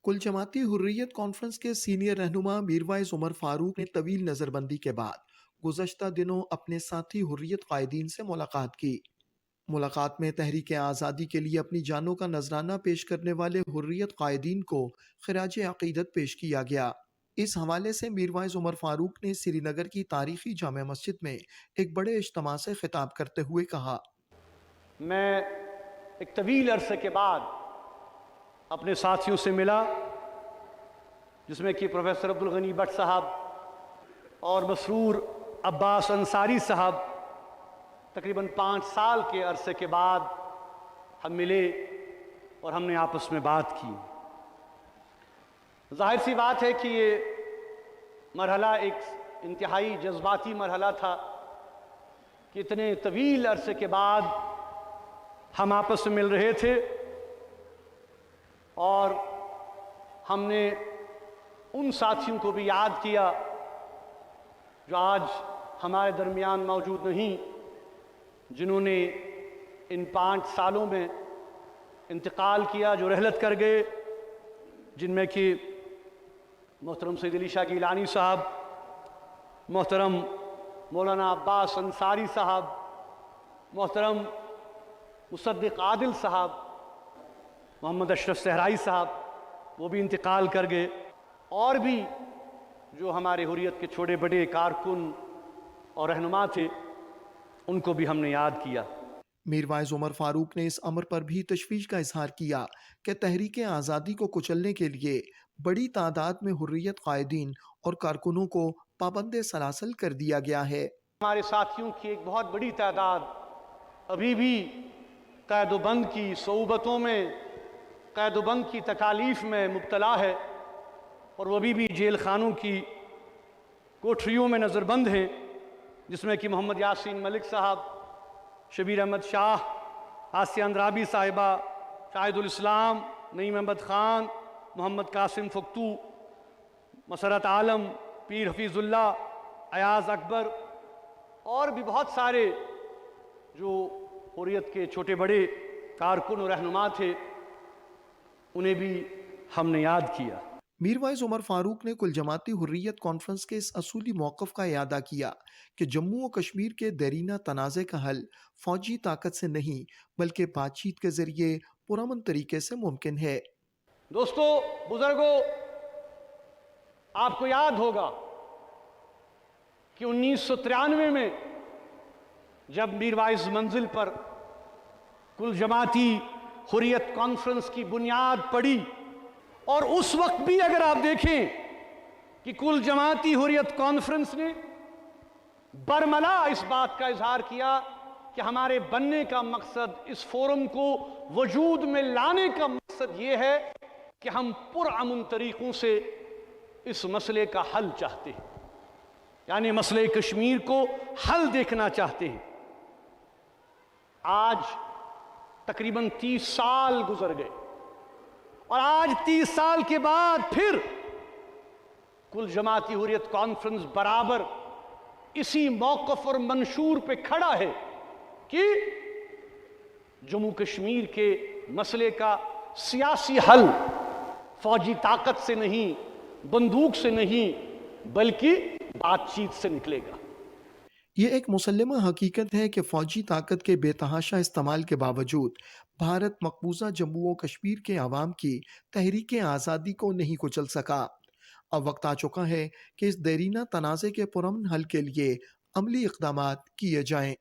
کل جماعتی حریت کانفرنس کے سینئر رہنما میروائز عمر فاروق نے طویل نظر بندی کے بعد گزشتہ دنوں اپنے ساتھی حریت قائدین سے ملاقات کی۔ ملاقات میں تحریک آزادی کے لیے اپنی جانوں کا نذرانہ پیش کرنے والے حریت قائدین کو خراج عقیدت پیش کیا گیا۔ اس حوالے سے میروائز عمر فاروق نے سری نگر کی تاریخی جامع مسجد میں ایک بڑے اجتماع سے خطاب کرتے ہوئے کہا، میں ایک طویل عرصے کے بعد اپنے ساتھیوں سے ملا، جس میں کہ پروفیسر عبدالغنی بٹ صاحب اور مسرور عباس انصاری صاحب تقریباً 5 سال کے عرصے کے بعد ہم ملے اور ہم نے آپس میں بات کی۔ ظاہر سی بات ہے کہ یہ مرحلہ ایک انتہائی جذباتی مرحلہ تھا کہ اتنے طویل عرصے کے بعد ہم آپس میں مل رہے تھے اور ہم نے ان ساتھیوں کو بھی یاد کیا جو آج ہمارے درمیان موجود نہیں، جنہوں نے ان 5 سالوں میں انتقال کیا، جو رحلت کر گئے، جن میں کہ محترم سید علی شاہ گیلانی صاحب، محترم مولانا عباس انصاری صاحب، محترم مصدق عادل صاحب، محمد اشرف صحرائی صاحب، وہ بھی انتقال کر گئے، اور بھی جو ہمارے حریت کے چھوٹے بڑے کارکن اور رہنما تھے، ان کو بھی ہم نے یاد کیا۔ میروائز عمر فاروق نے اس امر پر بھی تشویش کا اظہار کیا کہ تحریک آزادی کو کچلنے کے لیے بڑی تعداد میں حریت قائدین اور کارکنوں کو پابند سلاسل کر دیا گیا ہے۔ ہمارے ساتھیوں کی ایک بہت بڑی تعداد ابھی بھی قید و بند کی صعوبتوں میں، قید و بند کی تکالیف میں مبتلا ہے، اور وہ بھی جیل خانوں کی کوٹھریوں میں نظر بند ہیں، جس میں کہ محمد یاسین ملک صاحب، شبیر احمد شاہ، آسیہ اندرابی صاحبہ، شاہد الاسلام، نعیم احمد خان، محمد قاسم فختو، مسرت عالم، پیر حفیظ اللہ، ایاز اکبر، اور بھی بہت سارے جو حریت کے چھوٹے بڑے کارکن و رہنما تھے، انہیں بھی ہم نے یاد کیا۔ میروائز عمر فاروق نے کل جماعتی حریت کانفرنس کے اس اصولی موقف کا اعادہ کیا کہ جموں و کشمیر کے دیرینہ تنازع کا حل فوجی طاقت سے نہیں بلکہ بات چیت کے ذریعے پرامن طریقے سے ممکن ہے۔ دوستو، بزرگوں، آپ کو یاد ہوگا کہ 1993 میں جب میروائز منزل پر کل جماعتی حریت کانفرنس کی بنیاد پڑی، اور اس وقت بھی اگر آپ دیکھیں کہ کل جماعتی حریت کانفرنس نے برملا اس بات کا اظہار کیا کہ ہمارے بننے کا مقصد، اس فورم کو وجود میں لانے کا مقصد یہ ہے کہ ہم پرامن طریقوں سے اس مسئلے کا حل چاہتے ہیں، یعنی مسئلے کشمیر کو حل دیکھنا چاہتے ہیں۔ آج تقریباً 30 سال گزر گئے، اور آج 30 سال کے بعد پھر کل جماعتی حریت کانفرنس برابر اسی موقف اور منشور پہ کھڑا ہے کہ جموں کشمیر کے مسئلے کا سیاسی حل فوجی طاقت سے نہیں، بندوق سے نہیں، بلکہ بات چیت سے نکلے گا۔ یہ ایک مسلمہ حقیقت ہے کہ فوجی طاقت کے بے تحاشا استعمال کے باوجود بھارت مقبوضہ جموں و کشمیر کے عوام کی تحریک آزادی کو نہیں کچل سکا۔ اب وقت آ چکا ہے کہ اس دیرینہ تنازع کے پرامن حل کے لیے عملی اقدامات کیے جائیں۔